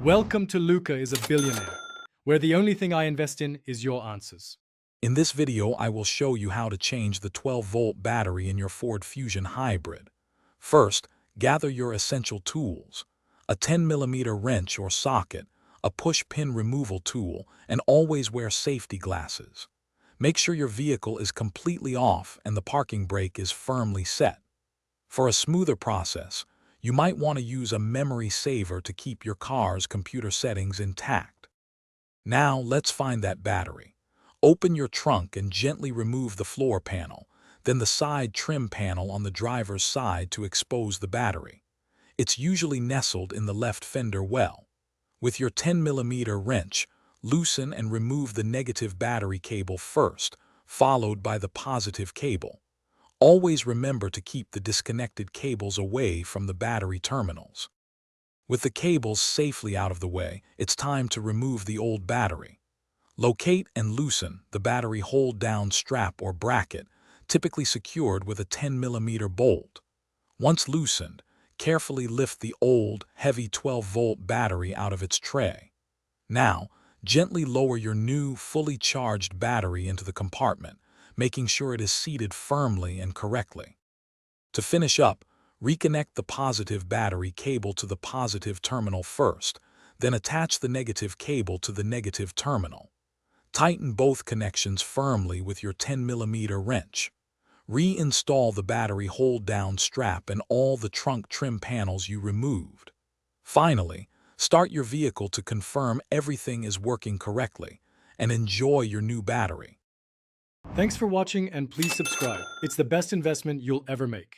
Welcome to Luca is a Billionaire, where the only thing I invest in is your answers. In this video, I will show you how to change the 12-volt battery in your Ford Fusion Hybrid. First, gather your essential tools: a 10mm wrench or socket, a push-pin removal tool, and always wear safety glasses. Make sure your vehicle is completely off and the parking brake is firmly set. For a smoother process, you might want to use a memory saver to keep your car's computer settings intact. Now, let's find that battery. Open your trunk and gently remove the floor panel, then the side trim panel on the driver's side to expose the battery. It's usually nestled in the left fender well. With your 10mm wrench, loosen and remove the negative battery cable first, followed by the positive cable. Always remember to keep the disconnected cables away from the battery terminals. With the cables safely out of the way, it's time to remove the old battery. Locate and loosen the battery hold-down strap or bracket, typically secured with a 10mm bolt. Once loosened, carefully lift the old, heavy 12-volt battery out of its tray. Now, gently lower your new, fully charged battery into the compartment, making sure it is seated firmly and correctly. To finish up, reconnect the positive battery cable to the positive terminal first, then attach the negative cable to the negative terminal. Tighten both connections firmly with your 10mm wrench. Reinstall the battery hold-down strap and all the trunk trim panels you removed. Finally, start your vehicle to confirm everything is working correctly, and enjoy your new battery. Thanks for watching and please subscribe. It's the best investment you'll ever make.